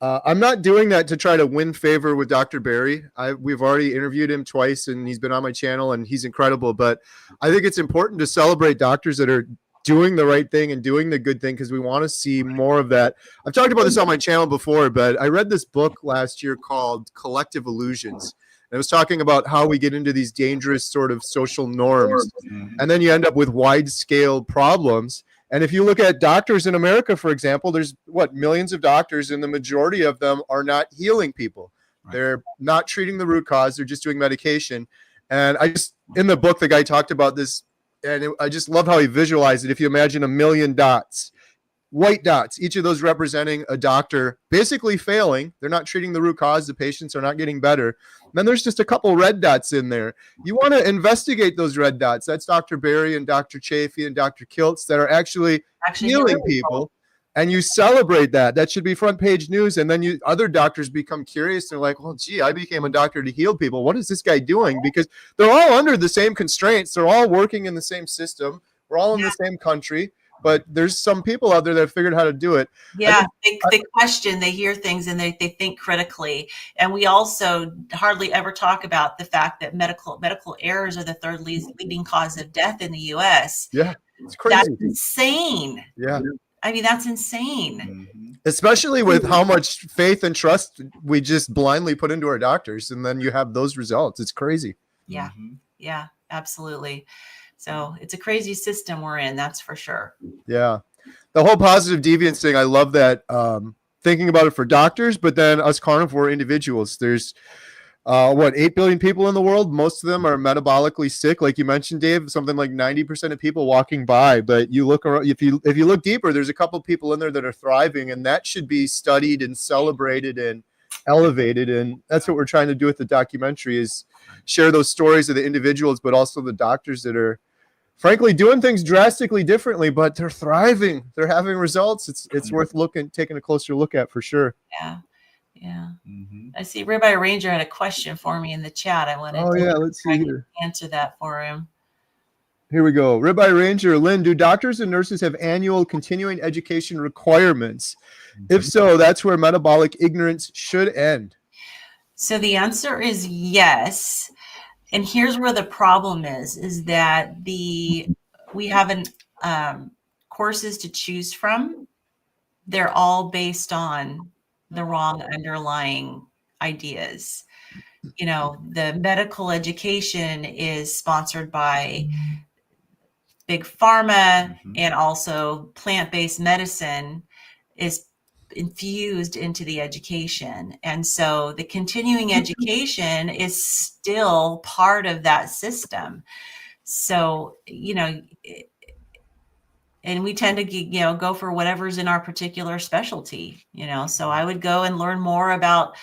I'm not doing that to try to win favor with Dr. Barry. We've already interviewed him twice, and he's been on my channel, and he's incredible. But I think it's important to celebrate doctors that are doing the right thing and doing the good thing, because we want to see more of that. I've talked about this on my channel before, but I read this book last year called Collective Illusions. And it was talking about how we get into these dangerous sort of social norms, and then you end up with wide-scale problems. And if you look at doctors in America, for example, there's millions of doctors, and the majority of them are not healing people. They're not treating the root cause. They're just doing medication. And in the book, the guy talked about this, and I just love how he visualized it. If you imagine 1 million dots, white dots, each of those representing a doctor basically failing. They're not treating the root cause. The patients are not getting better. And then there's just a couple red dots in there. You want to investigate those red dots. That's Dr. Barry and Dr. Chafee and Dr. Kiltz that are actually healing people. And you celebrate that. That should be front page news. And then other doctors become curious. They're like, well, gee, I became a doctor to heal people. What is this guy doing? Because they're all under the same constraints. They're all working in the same system. We're all in the same country. But there's some people out there that have figured how to do it. Yeah, they question, they hear things, and they think critically. And we also hardly ever talk about the fact that medical errors are the third leading cause of death in the U.S. Yeah, it's crazy. That's insane. Yeah. I mean, that's insane. Especially with how much faith and trust we just blindly put into our doctors, and then you have those results. It's crazy. Yeah, yeah, absolutely. So it's a crazy system we're in, that's for sure. Yeah. The whole positive deviance thing, I love that. Thinking about it for doctors, but then us carnivore individuals. There's 8 billion people in the world. Most of them are metabolically sick, like you mentioned, Dave. Something like 90% of people walking by. But you look around, if you look deeper, there's a couple of people in there that are thriving, and that should be studied and celebrated and elevated. And that's what we're trying to do with the documentary, is share those stories of the individuals, but also the doctors that are frankly doing things drastically differently, but they're thriving. They're having results. It's worth taking a closer look at for sure. Yeah. Yeah. I see Ribeye Ranger had a question for me in the chat. I wanted let's see here. Answer that for him. Here we go. Ribeye Ranger, Lynn, do doctors and nurses have annual continuing education requirements? If so, that's where metabolic ignorance should end. So the answer is yes. And here's where the problem is that we have courses to choose from. They're all based on the wrong underlying ideas. The medical education is sponsored by big pharma, and also plant-based medicine is infused into the education. And so the continuing education is still part of that system. So, and we tend to, go for whatever's in our particular specialty, so I would go and learn more about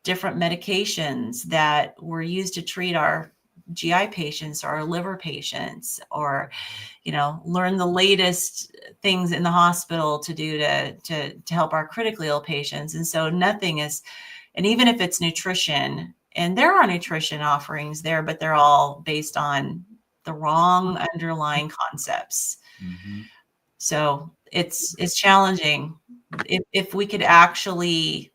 different medications that were used to treat our GI patients or our liver patients, or, learn the latest things in the hospital to do to help our critically ill patients. And so nothing is, and even if it's nutrition, and there are nutrition offerings there, but they're all based on the wrong underlying concepts. Mm-hmm. So it's challenging. If we could actually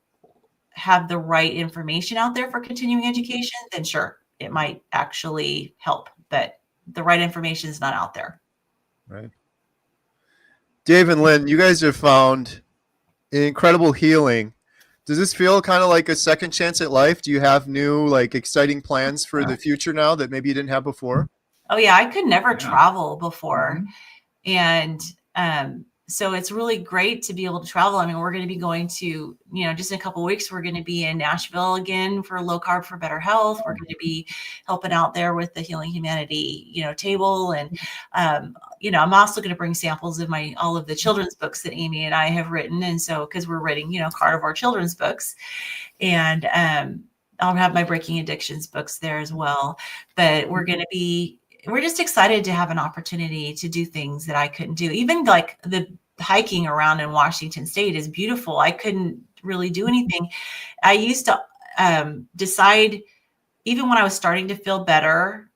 have the right information out there for continuing education, then sure, it might actually help, but the right information is not out there. Right. Dave and Lynn, you guys have found incredible healing. Does this feel kind of like a second chance at life? Do you have new, like, exciting plans for the future now that maybe you didn't have before? Oh yeah, I could never travel before. And so it's really great to be able to travel. I mean, we're going to be going to, just in a couple of weeks, we're going to be in Nashville again for Low Carb for Better Health. We're going to be helping out there with the Healing Humanity, table. And, I'm also going to bring samples of all of the children's books that Amy and I have written. And so, because we're writing, carnivore children's books, and I'll have my Breaking Addictions books there as well. But we're just excited to have an opportunity to do things that I couldn't do. Even like the hiking around in Washington State is beautiful. I couldn't really do anything. I used to decide, even when I was starting to feel better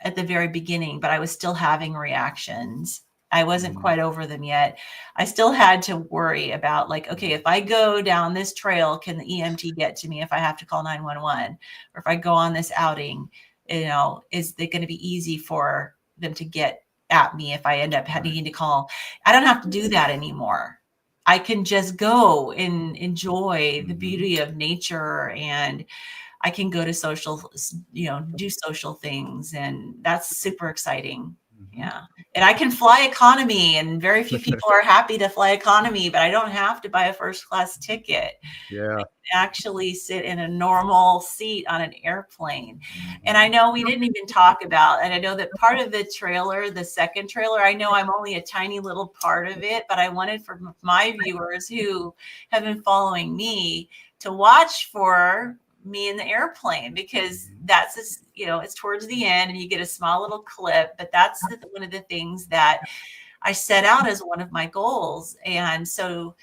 at the very beginning, but I was still having reactions. I wasn't quite over them yet. I still had to worry about, like, okay, if I go down this trail, can the EMT get to me if I have to call 911? Or if I go on this outing, is it going to be easy for them to get at me if I end up needing to call? I don't have to do that anymore. I can just go and enjoy the beauty of nature, and I can go to do social things. And that's super exciting. Yeah. And I can fly economy, and very few people are happy to fly economy, but I don't have to buy a first class ticket. Yeah. I can actually sit in a normal seat on an airplane. And I know we didn't even talk about, and I know that part of the trailer, the second trailer, I know I'm only a tiny little part of it, but I wanted for my viewers who have been following me to watch for me in the airplane, because that's it's towards the end and you get a small little clip, but that's one of the things that I set out as one of my goals. And so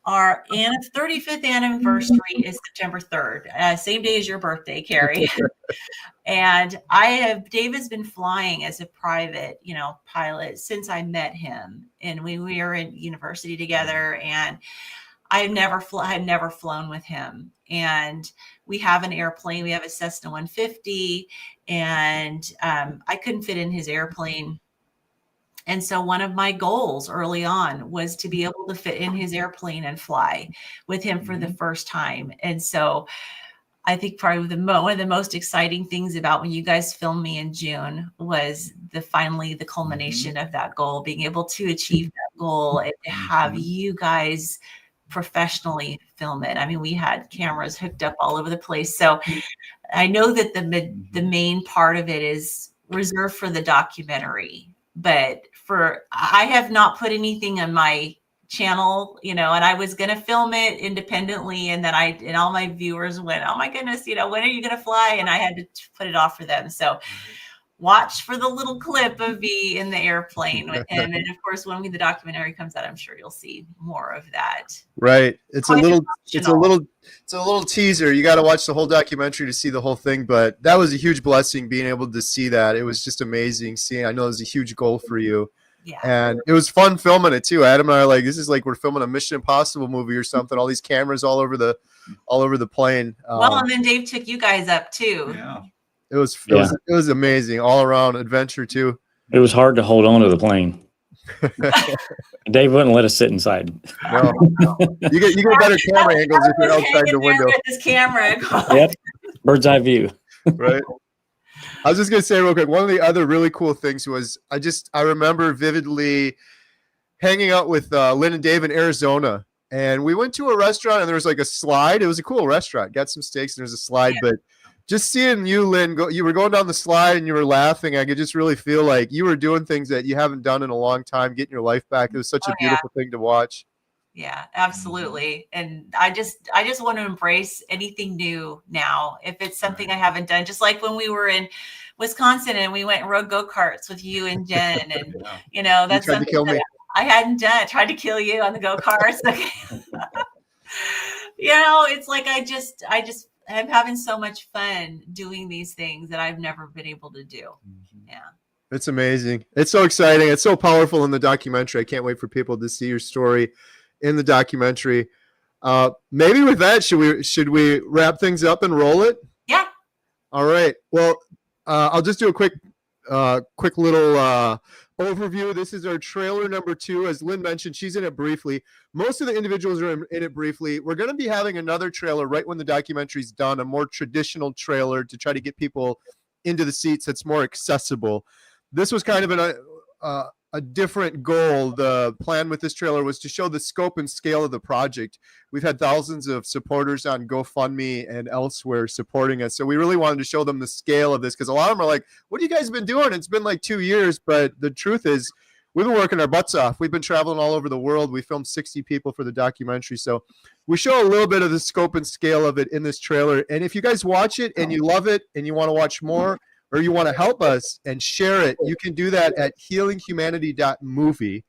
our 35th anniversary is September 3rd, same day as your birthday, Kerry. And Dave has been flying as a private, pilot since I met him, and we were in university together, and I had never flown with him. And we have an airplane. We have a Cessna 150, and I couldn't fit in his airplane. And so one of my goals early on was to be able to fit in his airplane and fly with him for the first time. And so I think probably one of the most exciting things about when you guys filmed me in June was finally the culmination of that goal, being able to achieve that goal and to have you guys professionally film it. I mean, we had cameras hooked up all over the place. So I know that the main part of it is reserved for the documentary, but I have not put anything on my channel, and I was going to film it independently. And then and all my viewers went, oh my goodness, when are you going to fly? And I had to put it off for them. So watch for the little clip of me in the airplane with him. And of course, when the documentary comes out, I'm sure you'll see more of that. Right. It's a little teaser. You got to watch the whole documentary to see the whole thing, but that was a huge blessing being able to see that. It was just amazing seeing. I know it was a huge goal for you. Yeah. And it was fun filming it too. Adam and I are like, this is like we're filming a Mission Impossible movie or something. All these cameras all over the plane. Well, and then Dave took you guys up too. Yeah. It was amazing, all around adventure too. It was hard to hold on to the plane. Dave wouldn't let us sit inside. No. You get better camera angles if you're outside the window. With this camera. Yep. Bird's eye view. Right. I was just gonna say real quick, one of the other really cool things was I remember vividly hanging out with Lynn and Dave in Arizona and we went to a restaurant, and there was like a slide. It was a cool restaurant. Got some steaks, and there's a slide. But just seeing you, Lynn, you were going down the slide and you were laughing. I could just really feel like you were doing things that you haven't done in a long time, getting your life back. It was such a beautiful thing to watch. Yeah, absolutely. And I just want to embrace anything new now. If it's something I haven't done, just like when we were in Wisconsin and we went and rode go-karts with you and Jen, and that's something that I hadn't done. I tried to kill you on the go-karts. It's like I'm having so much fun doing these things that I've never been able to do. Yeah. It's amazing. It's so exciting. It's so powerful in the documentary. I can't wait for people to see your story in the documentary. Maybe with that, should we wrap things up and roll it? Yeah. All right. Well, I'll just do a quick little overview. This is our trailer number 2. As Lynn mentioned, she's in it briefly. Most of the individuals are in it briefly. We're going to be having another trailer right when the documentary's done, a more traditional trailer to try to get people into the seats that's more accessible. This was kind of a different goal. The plan with this trailer was to show the scope and scale of the project. We've had thousands of supporters on GoFundMe and elsewhere supporting us. So we really wanted to show them the scale of this, because a lot of them are like, what have you guys been doing? It's been like 2 years. But the truth is, we've been working our butts off. We've been traveling all over the world. We filmed 60 people for the documentary. So we show a little bit of the scope and scale of it in this trailer. And if you guys watch it and you love it and you want to watch more, or you want to help us and share it, you can do that at healinghumanity.movie.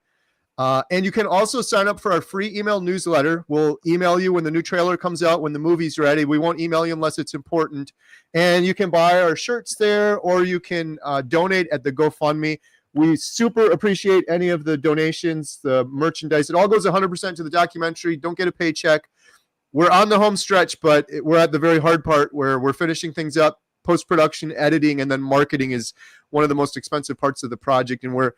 And you can also sign up for our free email newsletter. We'll email you when the new trailer comes out, when the movie's ready. We won't email you unless it's important. And you can buy our shirts there, or you can donate at the GoFundMe. We super appreciate any of the donations, the merchandise. It all goes 100% to the documentary. Don't get a paycheck. We're on the home stretch, but we're at the very hard part where we're finishing things up. Post-production, editing, and then marketing is one of the most expensive parts of the project. And we're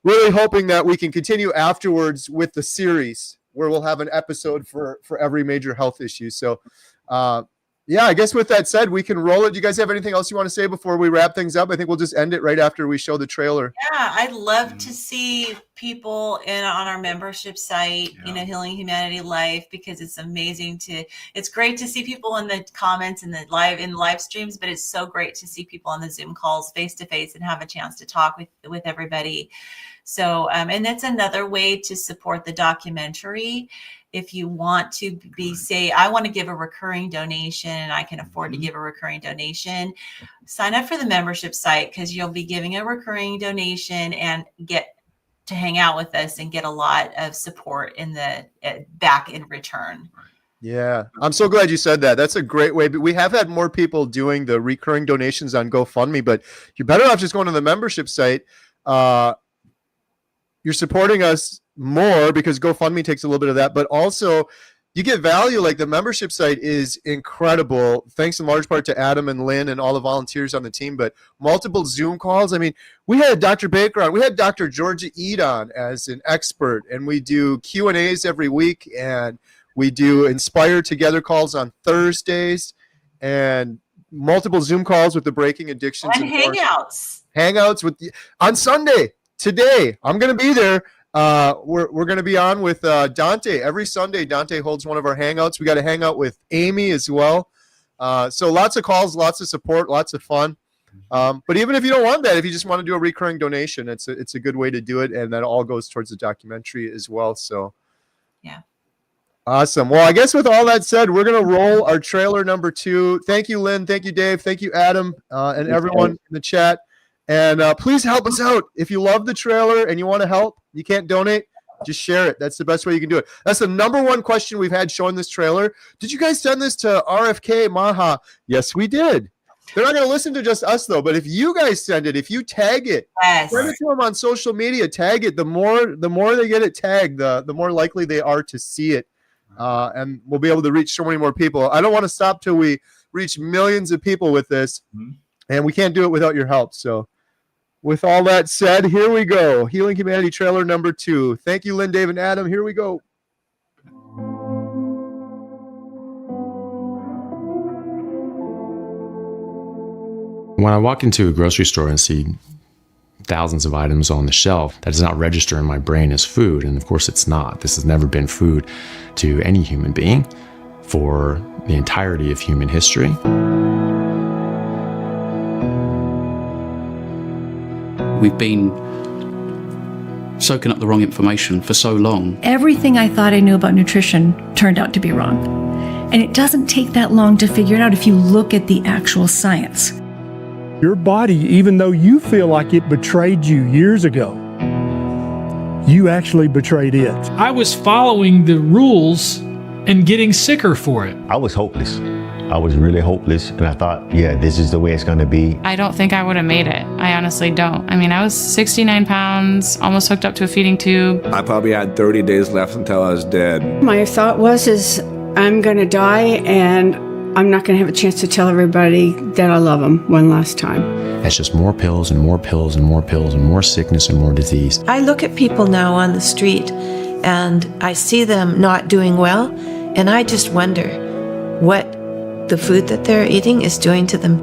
really hoping that we can continue afterwards with the series, where we'll have an episode for every major health issue. So, I guess with that said, we can roll it. Do you guys have anything else you want to say before we wrap things up? I think we'll just end it right after we show the trailer. Yeah, I'd love to see people on our membership site, Healing Humanity Life, because it's amazing it's great to see people in the comments and the live streams, but it's so great to see people on the Zoom calls face to face and have a chance to talk with everybody. So, and that's another way to support the documentary. If you want to say, I want to give a recurring donation and I can afford to give a recurring donation, sign up for the membership site, because you'll be giving a recurring donation and get to hang out with us and get a lot of support back in return. Yeah, I'm so glad you said that. That's a great way. But we have had more people doing the recurring donations on GoFundMe, but you're better off just going to the membership site. You're supporting us more because GoFundMe takes a little bit of that, but also you get value. Like, the membership site is incredible, thanks in large part to Adam and Lynn and all the volunteers on the team, but multiple Zoom calls. I mean, we had Dr. Baker on, we had Dr. Georgia Eid on as an expert, and we do Q&As every week, and we do Inspire Together calls on Thursdays, and multiple Zoom calls with the Breaking Addictions and hangouts on Sunday. Today, I'm going to be there. We're going to be on with Dante every Sunday. Dante holds one of our hangouts. We got a hangout with Amy as well. So lots of calls, lots of support, lots of fun. But even if you don't want that, if you just want to do a recurring donation, it's a good way to do it, and that all goes towards the documentary as well. So, yeah. Awesome. Well, I guess with all that said, we're going to roll our trailer number 2. Thank you, Lynn. Thank you, Dave. Thank you, Adam, and everyone in the chat. And please help us out. If you love the trailer and you want to help, you can't donate, just share it. That's the best way you can do it. That's the number one question we've had showing this trailer. Did you guys send this to RFK, Maha? Yes, we did. They're not going to listen to just us, though. But if you guys send it, if you tag it, send it to them on social media, tag it. The more they get it tagged, the more likely they are to see it. And we'll be able to reach so many more people. I don't want to stop till we reach millions of people with this. And we can't do it without your help. So, with all that said, here we go. Healing Humanity trailer number 2. Thank you, Lynn, Dave, and Adam. Here we go. When I walk into a grocery store and see thousands of items on the shelf, that does not register in my brain as food. And of course it's not. This has never been food to any human being for the entirety of human history. We've been soaking up the wrong information for so long. Everything I thought I knew about nutrition turned out to be wrong. And it doesn't take that long to figure it out if you look at the actual science. Your body, even though you feel like it betrayed you years ago, you actually betrayed it. I was following the rules and getting sicker for it. I was hopeless. I was really hopeless, and I thought, yeah, this is the way it's going to be. I don't think I would have made it. I honestly don't. I mean, I was 69 pounds, almost hooked up to a feeding tube. I probably had 30 days left until I was dead. My thought was, I'm going to die, and I'm not going to have a chance to tell everybody that I love them one last time. It's just more pills and more pills and more pills and more sickness and more disease. I look at people now on the street and I see them not doing well, and I just wonder what the food that they're eating is doing to them.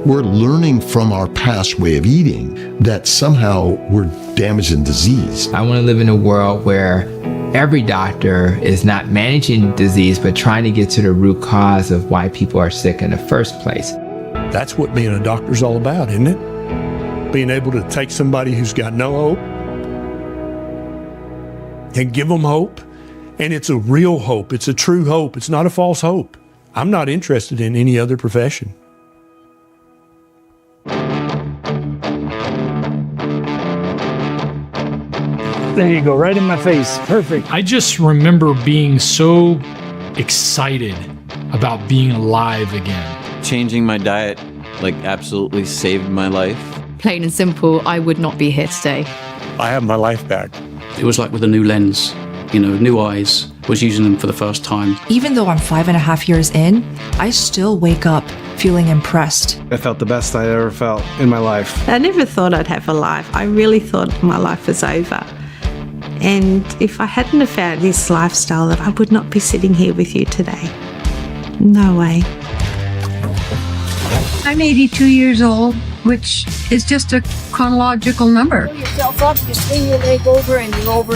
We're learning from our past way of eating that somehow we're damaged and diseased. I want to live in a world where every doctor is not managing disease, but trying to get to the root cause of why people are sick in the first place. That's what being a doctor's all about, isn't it? Being able to take somebody who's got no hope and give them hope. And it's a real hope. It's a true hope. It's not a false hope. I'm not interested in any other profession. There you go, right in my face. Perfect. I just remember being so excited about being alive again. Changing my diet, absolutely saved my life. Plain and simple, I would not be here today. I have my life back. It was like with a new lens, new eyes, was using them for the first time. Even though I'm 5.5 years in, I still wake up feeling impressed. I felt the best I ever felt in my life. I never thought I'd have a life. I really thought my life was over. And if I hadn't have found this lifestyle, that I would not be sitting here with you today. No way. I'm 82 years old, which is just a chronological number. Pull yourself up, you swing your leg over, and you're over.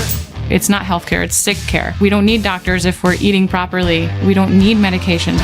It's not healthcare, it's sick care. We don't need doctors if we're eating properly. We don't need medication.